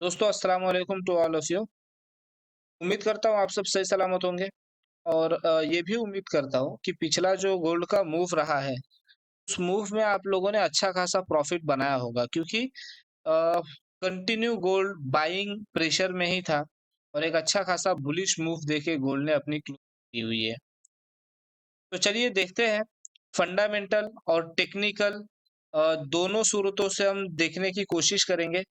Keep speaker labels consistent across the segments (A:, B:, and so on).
A: दोस्तों अस्सलाम वालेकुम टू ऑल ऑफ यू। उम्मीद करता हूँ आप सब सही सलामत होंगे और ये भी उम्मीद करता हूँ कि पिछला जो गोल्ड का मूव रहा है, उस मूव में आप लोगों ने अच्छा खासा प्रॉफिट बनाया होगा क्योंकि कंटिन्यू गोल्ड बाइंग प्रेशर में ही था और एक अच्छा खासा बुलिश मूव देके गोल्ड ने अपनी क्लोज की हुई है। तो चलिए देखते हैं फंडामेंटल और टेक्निकल दोनों सूरतों से हम देखने की कोशिश करेंगे,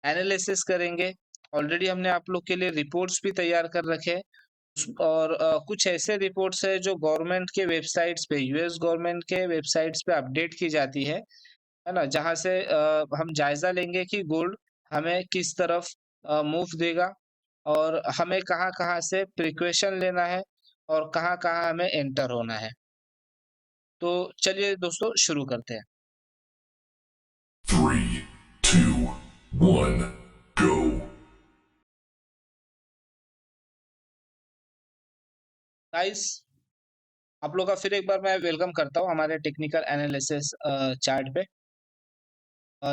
A: एनालिसिस करेंगे। ऑलरेडी हमने आप लोग के लिए रिपोर्ट्स भी तैयार कर रखे हैं और कुछ ऐसे रिपोर्ट्स है जो गवर्नमेंट के वेबसाइट्स पे, यूएस गवर्नमेंट के वेबसाइट्स पे अपडेट की जाती है ना? जहाँ से हम जायजा लेंगे कि गोल्ड हमें किस तरफ मूव देगा और हमें कहाँ-कहाँ से प्रिकॉशन लेना है और कहाँ-कहाँ हमें एंटर होना है। तो चलिए दोस्तों शुरू करते हैं।
B: 3, 2, 1, go.
A: गाइस, आप लोग का फिर एक बार मैं वेलकम करता हूँ हमारे टेक्निकल एनालिसिस चार्ट पे,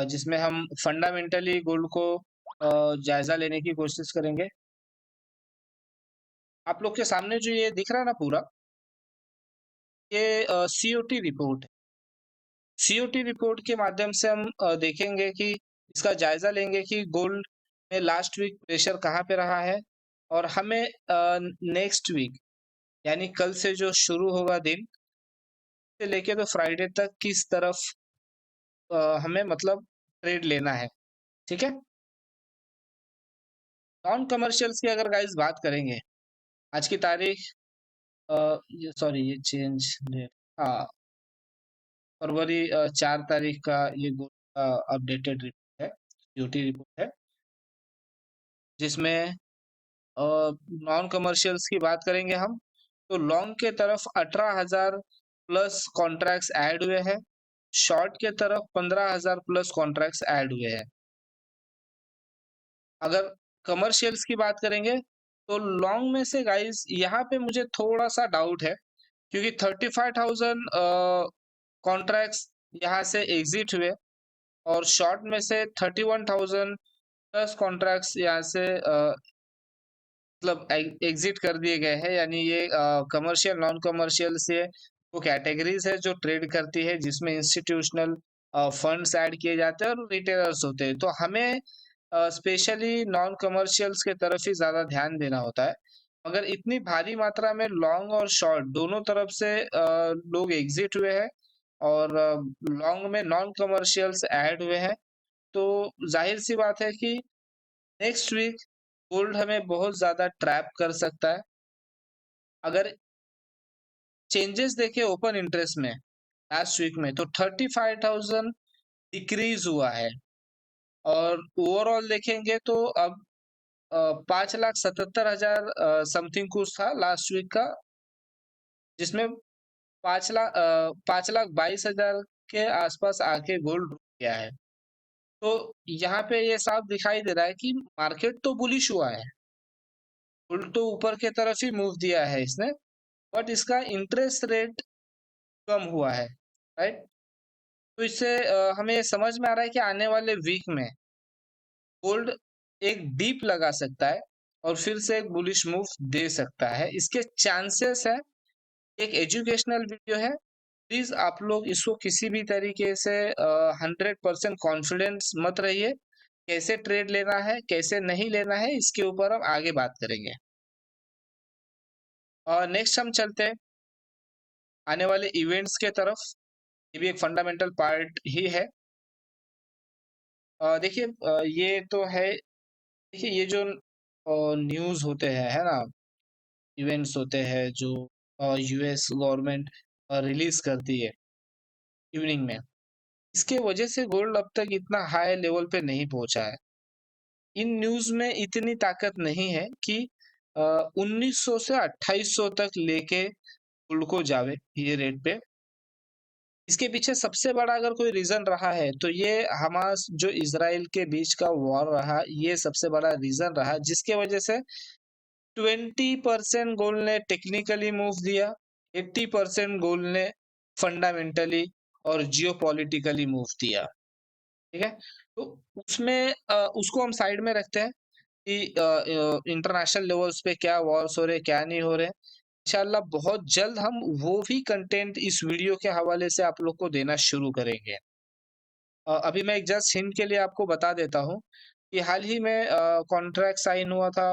A: जिसमें हम फंडामेंटली गोल्ड को जायजा लेने की कोशिश करेंगे। आप लोग के सामने जो ये दिख रहा है ना पूरा, ये सीओटी रिपोर्ट है। सीओटी रिपोर्ट के माध्यम से हम देखेंगे कि इसका जायजा लेंगे कि गोल्ड में लास्ट वीक प्रेशर कहाँ पे रहा है और हमें नेक्स्ट वीक यानी कल से जो शुरू होगा दिन से लेके तो फ्राइडे तक किस तरफ हमें मतलब ट्रेड लेना है। ठीक है? नॉन कमर्शियल्स की अगर गाइस बात करेंगे, आज की तारीख ये सॉरी ये चेंज डेट, हाँ, फरवरी 4 तारीख का ये अपडेटेड रिपोर्ट है, ड्यूटी रिपोर्ट है, जिसमें नॉन कमर्शियल्स की बात करेंगे हम, तो लॉन्ग के तरफ 18,000 प्लस कॉन्ट्रैक्ट्स ऐड हुए हैं, शॉर्ट के तरफ 15,000 प्लस कॉन्ट्रैक्ट्स ऐड हुए हैं। अगर कमर्शियल्स की बात करेंगे, तो लॉन्ग में से गाइस यहाँ पे मुझे थोड़ा-सा डाउट है क्योंकि 35,000 कॉन्ट्रैक्ट्स यहाँ से एग्जिट हुए और शॉर्ट में से 31,000 प्लस कॉन्ट्रैक्ट्स यहाँ से मतलब एग्जिट कर दिए गए हैं, यानी ये कमर्शियल नॉन कमर्शियल से वो कैटेगरीज है जो ट्रेड करती है, जिसमें इंस्टीट्यूशनल फंड्स ऐड किए जाते हैं और रिटेलर्स होते हैं। तो हमें स्पेशली नॉन कमर्शियल्स के तरफ ही ज्यादा ध्यान देना होता है। अगर इतनी भारी मात्रा में लॉन्ग और शॉर्ट दोनों तरफ से लोग एग्जिट हुए हैं और लॉन्ग में नॉन कमर्शियल्स ऐड हुए हैं, तो जाहिर सी बात है कि नेक्स्ट वीक गोल्ड हमें बहुत ज़्यादा ट्रैप कर सकता है। अगर चेंजेस देखें ओपन इंटरेस्ट में लास्ट वीक में, तो 35,000 डिक्रीज हुआ है और ओवरऑल देखेंगे तो अब 5,77,000 समथिंग कुछ था लास्ट वीक का, जिसमें 5,22,000 के आसपास आके गोल्ड रुक गया है। तो यहाँ पे ये साफ दिखाई दे रहा है कि मार्केट तो बुलिश हुआ है, गोल्ड तो ऊपर के तरफ ही मूव दिया है इसने, बट इसका इंटरेस्ट रेट कम हुआ है, राइट? तो इससे हमें ये समझ में आ रहा है कि आने वाले वीक में गोल्ड एक डीप लगा सकता है और फिर से एक बुलिश मूव दे सकता है। इसके चांसेस है। एक एजुकेशनल वीडियो है, प्लीज आप लोग इसको किसी भी तरीके से 100% कॉन्फिडेंस मत रहिए। कैसे ट्रेड लेना है कैसे नहीं लेना है इसके ऊपर हम आगे बात करेंगे। और नेक्स्ट हम चलते हैं आने वाले इवेंट्स के तरफ। ये भी एक फंडामेंटल पार्ट ही है। देखिए ये तो है। देखिए ये जो न्यूज़ होते हैं, है ना? इवेंट्स होते हैं जो यूएस गवर्नमेंट रिलीज करती है इवनिंग में, इसके वजह से गोल्ड अब तक इतना हाई लेवल पे नहीं पहुंचा है। इन न्यूज़ में इतनी ताकत नहीं है कि 1900 से 2800 तक लेके गोल्ड को जावे ये रेट पे। इसके पीछे सबसे बड़ा अगर कोई रीजन रहा है तो ये हमास जो इजराइल के बीच का वॉर रहा, ये सबसे बड़ा रीजन रहा जिसके वजह से 20% गोल्ड ने टेक्निकली मूव दिया, 80% गोल्ड ने फंडामेंटली और जियोपॉलिटिकली मूव दिया। ठीक है? तो उसमें उसको हम साइड में रखते हैं कि इंटरनेशनल लेवल्स पे क्या वॉर्स हो रहे हैं, क्या नहीं हो रहे हैं। इंशाल्लाह बहुत जल्द हम वो भी कंटेंट इस वीडियो के हवाले से आप लोग को देना शुरू करेंगे। अभी मैं एक जस्ट हिंट के लिए आपको बता देता हूँ कि हाल ही में कॉन्ट्रैक्ट साइन हुआ था,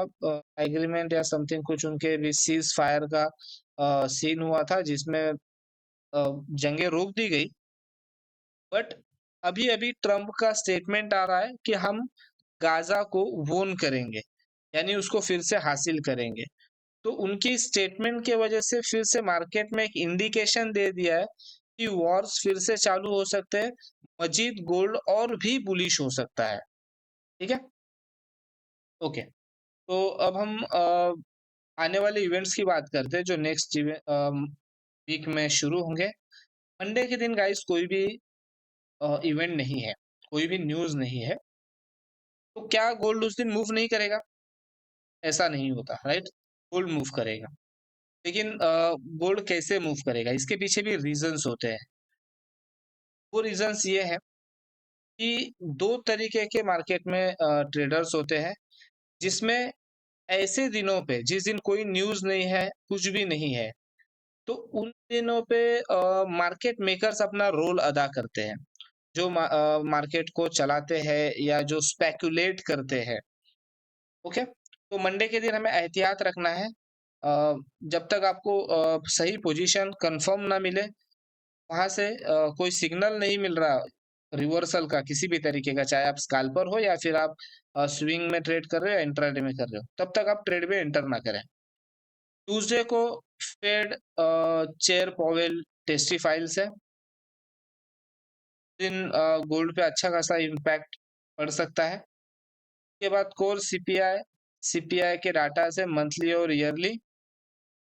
A: एग्रीमेंट या समथिंग कुछ उनके भी सीज फायर का सीन हुआ था जिसमें जंगें रोक दी गई। बट अभी-अभी ट्रम्प का स्टेटमेंट आ रहा है कि हम गाज़ा को वोन करेंगे, यानी उसको फिर से हासिल करेंगे। तो उनकी स्टेटमेंट की वजह से फिर से मार्केट में एक इंडिकेशन दे दिया है कि वॉर्स फिर से चालू हो सकते हैं, मजीद गोल्ड और भी बुलिश हो सकता है। ठीक है? ओके। तो अब हम आने वाले इवेंट्स की बात करते हैं जो नेक्स्ट वीक में शुरू होंगे। मंडे के दिन गाइस कोई भी इवेंट नहीं है, कोई भी न्यूज़ नहीं है। तो क्या गोल्ड उस दिन मूव नहीं करेगा? ऐसा नहीं होता, राइट? गोल्ड मूव करेगा। लेकिन गोल्ड कैसे मूव करेगा? इसके पीछे भी रीज़न्स होते हैं। वो रीज़न्स ये हैं कि 2 तरीके के मार्केट में ट्रेडर्स होते हैं, जिसमें ऐसे दिनों पे जिस दिन कोई न्यूज़ नहीं है, कुछ भी नहीं है, तो उन दिनों पे मार्केट मेकर्स अपना रोल अदा करते हैं। जो मार्केट को चलाते हैं या जो स्पेक्युलेट करते हैं, ओके? तो मंडे के दिन हमें एहतियात रखना है। जब तक आपको सही पोजीशन कंफर्म ना मिले, वहाँ से कोई सिग्नल नहीं मिल रहा रिवर्सल का किसी भी तरीके का, चाहे आप स्कैल्पर हो या फिर आप स्विंग में ट्रेड कर रहे हो या इंट्राडे में कर रहे हो, तब तक आप ट्रेड में एंटर ना करें। ट्यूसडे को फेड चेयर पॉवेल टेस्टिफाइल्स है। दिन गोल्ड पे अच्छा खासा इम्पैक्ट पड़ सकता है। उसके बाद कोर सीपीआई सीपीआई के डाटा से मंथली और ईयरली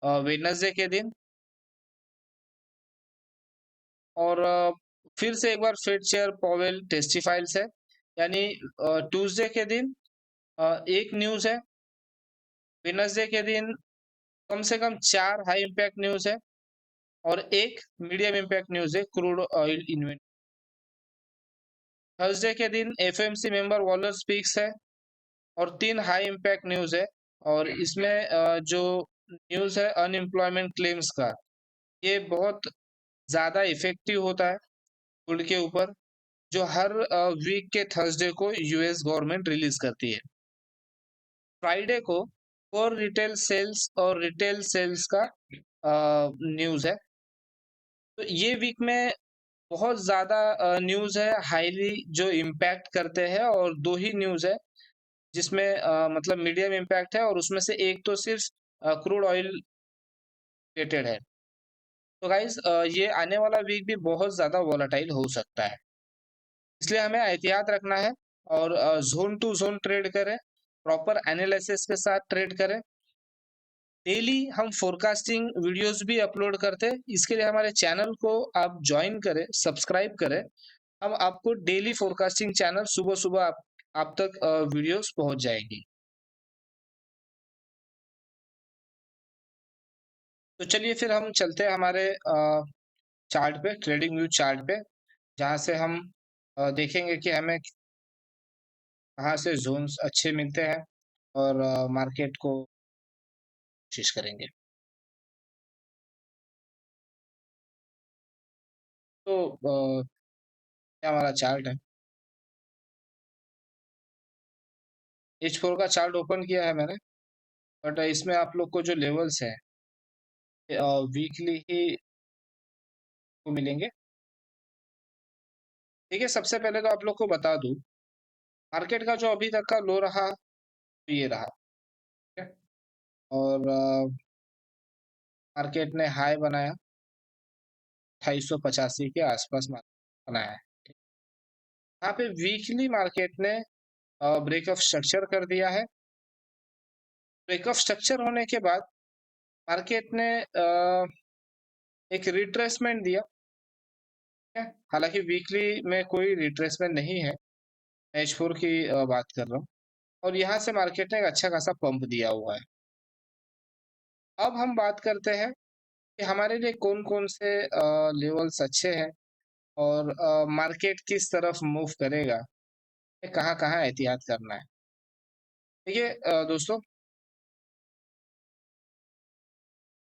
A: वेडनेसडे के दिन, और फिर से एक बार फेड चेयर पॉवेल टेस्टिफाइल्स है, यानी ट्यूसडे के दिन एक न्यूज़ है, वेडनेसडे के दिन कम से कम 4 हाई इम्पैक्ट न्यूज़ है और 1 मीडियम इम्पैक्ट न्यूज़ है क्रूड ऑयल इन्वेंटरी। थर्सडे के दिन एफओएमसी मेंबर वॉलर स्पीक्स है और 3 हाई इम्पैक्ट न्यूज़ है, और इसमें जो न्यूज़ है अनएम्प्लॉयमेंट क्लेम्स का, ये बहुत ज़्यादा इफेक्टिव होता है गोल्ड के ऊपर, जो हर वीक के थर्सडे को यूएस गवर्नमेंट रिलीज करती है। फ्राइडे को कोर रिटेल सेल्स और रिटेल सेल्स का न्यूज़ है। तो ये वीक में बहुत ज़्यादा न्यूज़ है हाईली जो इम्पैक्ट करते हैं, और 2 ही न्यूज़ है जिसमें मतलब मीडियम इम्पैक्ट है, और उसमें से एक तो सिर्फ क्रूड ऑयल रिलेटेड है। तो गाइस ये आने वाला वीक भी बहुत ज़्यादा वोलेटाइल हो सकता है। इसलिए हमें एहतियात रखना है और ज़ोन टू ज़ोन ट्रेड करें, प्रॉपर एनालिसिस के साथ ट्रेड करें। डेली हम फोरकास्टिंग वीडियोस भी अपलोड करते हैं। इसके लिए हमारे चैनल को आप जॉइन करें, सब्सक्राइब करें। हम आपको डेली फोरकास्टिंग चैनल सुबह-सुबह आप तक वीडियोस पहुँच जाएगी। तो चलिए फिर हम चलते हैं हमारे चार्ट पे, ट्रेडिंग व्यू चार्ट पे, जहाँ से हम देखेंगे कि हमें कहाँ से ज़ोन्स अच्छे मिलते हैं और मार्केट को कोशिश करेंगे। तो ये हमारा चार्ट है। H4 का चार्ट ओपन किया है मैंने, बट इसमें आप लोग को जो लेवल्स हैं वीकली ही को मिलेंगे। ठीक है, सबसे पहले तो आप लोग को बता दूं, मार्केट का जो अभी तक का लो रहा तो ये रहा, ठीक है? और मार्केट ने हाई बनाया 2885 के आसपास मार्केट बनाया है। यहाँ पे वीकली मार्केट ने ब्रेक ऑफ स्ट्रक्चर कर दिया है। ब्रेक ऑफ स्ट्रक्चर होने के बाद मार्केट ने एक रिट्रेसमेंट दिया है। हालांकि वीकली में कोई रिट्रेसमेंट नहीं है, H4 की बात कर रहा हूँ, और यहाँ से मार्केट ने एक अच्छा खासा पंप दिया हुआ है। अब हम बात करते हैं कि हमारे लिए कौन-कौन से लेवल्स अच्छे हैं और मार्केट किस तरफ मूव करेगा। कहाँ कहाँ एहतियात करना है। देखिए दोस्तों,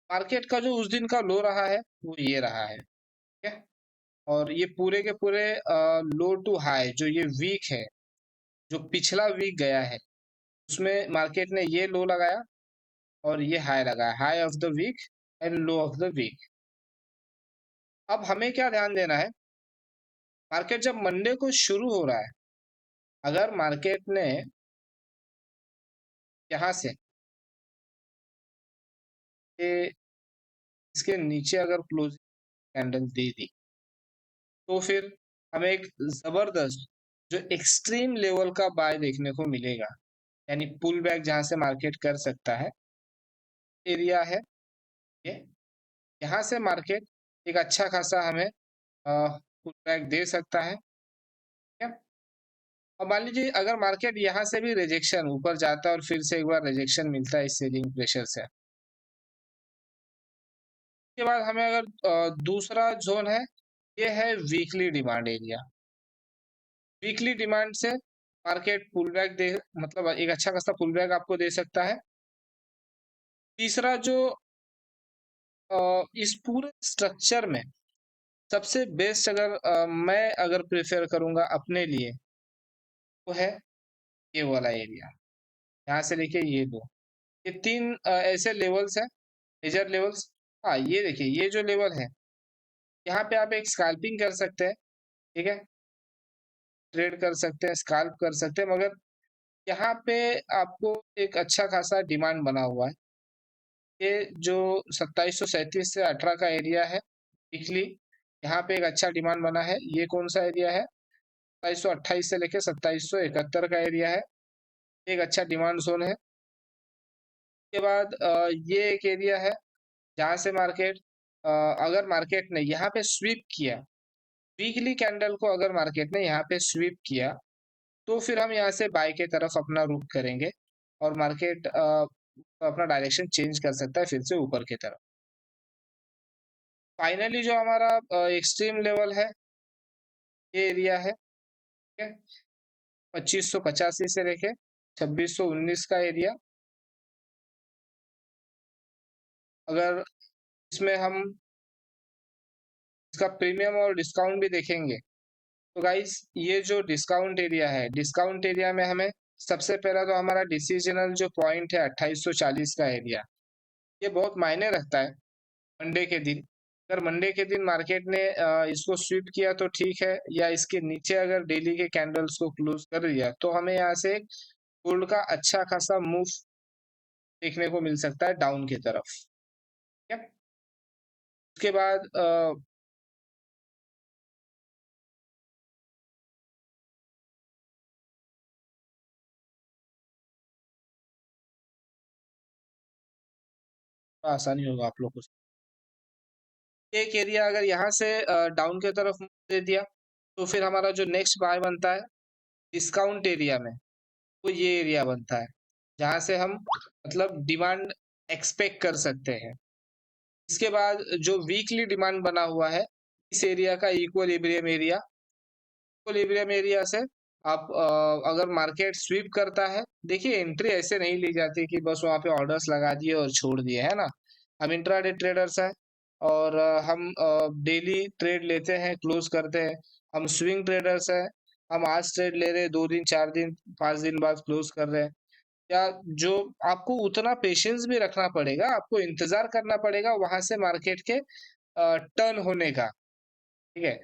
A: मार्केट का जो उस दिन का लो रहा है वो ये रहा है, ठीक है। और ये पूरे के पूरे लो टू हाई जो ये वीक है, जो पिछला वीक गया है, उसमें मार्केट ने ये लो लगाया और ये हाई लगाया, high of the week and low of the week. अब हमें क्या ध्यान देना है, मार्केट जब मंडे को शुरू हो रहा है, अगर मार्केट ने यहाँ से ये इसके नीचे अगर क्लोजिंग कैंडल दे दी, तो फिर हमें एक जबरदस्त जो एक्सट्रीम लेवल का बाय देखने को मिलेगा, यानी पुल बैक जहां से मार्केट कर सकता है, एरिया है ये। यहाँ से मार्केट एक अच्छा खासा हमें पुल बैक दे सकता है, ठीक है। अब मान लीजिए अगर मार्केट यहाँ से भी रिजेक्शन ऊपर जाता है और फिर से एक बार रिजेक्शन मिलता है इस सेलिंग प्रेशर से, उसके बाद हमें अगर दूसरा जोन है, ये है weekly demand area. Weekly demand से मार्केट पुल बैक दे, मतलब एक अच्छा खासा पुल बैक आपको दे सकता है। तीसरा जो इस पूरे स्ट्रक्चर में सबसे बेस्ट अगर मैं अगर प्रेफर करूंगा अपने लिए, वो है ये वाला एरिया, यहाँ से लेके ये दो, ये तीन ऐसे लेवल्स हैं, मेजर लेवल्स। हाँ ये देखिए, ये जो लेवल है, यहाँ पे आप एक स्कैल्पिंग कर सकते हैं, ठीक है, ट्रेड कर सकते हैं, स्कैल्प कर सकते हैं, मगर यहाँ पे आपको एक अच्छा खासा डिमांड बना हुआ है। ये जो 2737 से 18 का एरिया है वीकली, यहाँ पे एक अच्छा डिमांड बना है। ये कौन सा एरिया है, 2728 से लेके 2771 का एरिया है, एक अच्छा डिमांड जोन है। उसके बाद ये एक एरिया है जहाँ से मार्केट अगर मार्केट ने यहाँ पे स्वीप किया, वीकली कैंडल को अगर मार्केट ने यहाँ पे स्वीप किया, तो फिर हम यहाँ से बाय के तरफ अपना रुख करेंगे और मार्केट अपना डायरेक्शन चेंज कर सकता है फिर से ऊपर की तरफ। फाइनली जो हमारा एक्सट्रीम लेवल है, ये एरिया है, ठीक है, 2585 से लेके 2619 का एरिया। अगर इसमें हम इसका प्रीमियम और डिस्काउंट भी देखेंगे, तो गाइस ये जो डिस्काउंट एरिया है, डिस्काउंट एरिया में हमें सबसे पहला तो हमारा डिसीजनल जो पॉइंट है 2840 का एरिया, ये बहुत मायने रखता है मंडे के दिन। अगर मंडे के दिन मार्केट ने इसको स्वीप किया तो ठीक है, या इसके नीचे अगर डेली के कैंडल्स को क्लोज कर दिया, तो हमें यहाँ से गोल्ड का अच्छा खासा मूव देखने को मिल सकता है डाउन की तरफ, ठीक है। उसके बाद आसानी होगा आप लोग को। एक एरिया अगर यहाँ से डाउन की तरफ दे दिया, तो फिर हमारा जो नेक्स्ट बाय बनता है डिस्काउंट एरिया में, वो ये एरिया बनता है जहाँ से हम मतलब डिमांड एक्सपेक्ट कर सकते हैं। इसके बाद जो वीकली डिमांड बना हुआ है, इस एरिया का इक्विलिब्रियम एरिया, इक्विलिब्रियम एरिया से आप अगर मार्केट स्वीप करता है, देखिए एंट्री ऐसे नहीं ली जाती कि बस वहाँ पे ऑर्डर्स लगा दिए और छोड़ दिए, है ना। हम इंट्राडे ट्रेडर्स हैं और हम डेली ट्रेड लेते हैं, क्लोज करते हैं। हम स्विंग ट्रेडर्स हैं, हम आज ट्रेड ले रहे हैं, 2 दिन 4 दिन 5 दिन बाद क्लोज कर रहे हैं। या जो आपको उतना पेशेंस भी रखना पड़ेगा, आपको इंतजार करना पड़ेगा वहां से मार्केट के टर्न होने का, ठीक है।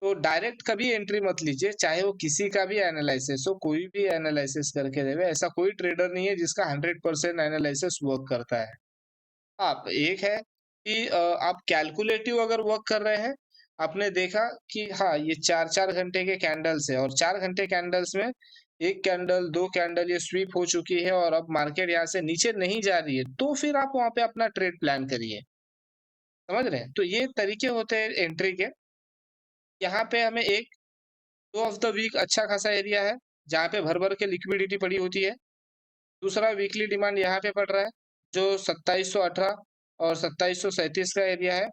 A: तो डायरेक्ट कभी एंट्री मत लीजिए, चाहे वो किसी का भी एनालिसिस हो, कोई भी एनालिसिस करके देवे, ऐसा कोई ट्रेडर नहीं है जिसका 100% एनालिसिस वर्क करता है। आप एक है कि आप कैलकुलेटिव अगर वर्क कर रहे हैं, आपने देखा कि हाँ ये 4-4 घंटे के कैंडल्स है और 4 घंटे कैंडल्स में एक कैंडल 2 कैंडल ये स्वीप हो चुकी है और अब मार्केट यहाँ से नीचे नहीं जा रही है, तो फिर आप वहां पे अपना ट्रेड प्लान करिए। समझ रहे हैं, तो ये तरीके होते हैं एंट्री के। यहाँ पे हमें एक लो ऑफ द वीक अच्छा खासा एरिया है जहाँ पे भर भर के लिक्विडिटी पड़ी होती है। दूसरा वीकली डिमांड यहाँ पे पड़ रहा है जो 2718 और 2737 का एरिया है।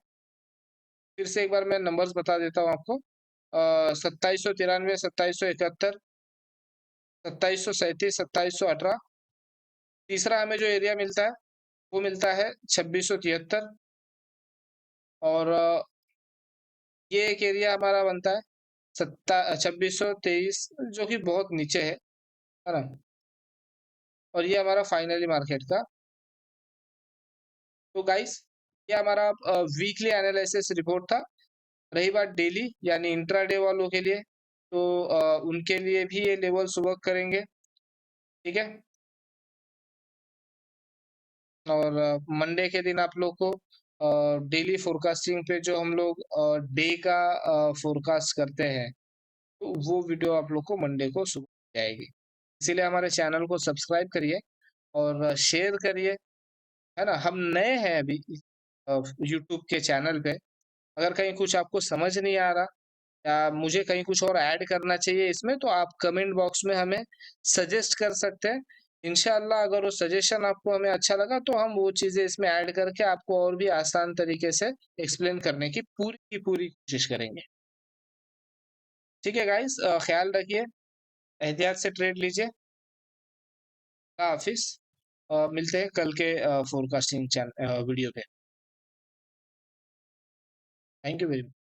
A: फिर से एक बार मैं नंबर्स बता देता हूँ आपको, 2793, 2771, 2737, 2718। तीसरा हमें जो एरिया मिलता है वो मिलता है 2673। और ये एक एरिया हमारा बनता है 2623, जो कि बहुत नीचे है ना। और ये हमारा फाइनली मार्केट का। तो गाइस, ये हमारा वीकली एनालिसिस रिपोर्ट था। रही बात डेली यानी इंट्राडे वालों के लिए, तो उनके लिए भी ये लेवल्स वर्क करेंगे, ठीक है। और मंडे के दिन आप लोग को डेली फोरकास्टिंग पे जो हम लोग डे का फोरकास्ट करते हैं, तो वो वीडियो आप लोग को मंडे को सुबह जाएगी। इसीलिए हमारे चैनल को सब्सक्राइब करिए और शेयर करिए, है ना। हम नए हैं अभी यूट्यूब के चैनल पे। अगर कहीं कुछ आपको समझ नहीं आ रहा या मुझे कहीं कुछ और ऐड करना चाहिए इसमें, तो आप कमेंट बॉक्स में हमें सजेस्ट कर सकते हैं। इंशाल्लाह अगर वो सजेशन आपको हमें अच्छा लगा, तो हम वो चीज़ें इसमें ऐड करके आपको और भी आसान तरीके से एक्सप्लेन करने की पूरी पूरी कोशिश करेंगे। ठीक है गाइस, ख्याल रखिए, एहतियात से ट्रेड लीजिए। अल्लाह हाफिज। मिलते हैं कल के फोरकास्टिंग वीडियो पे। Thank you very much.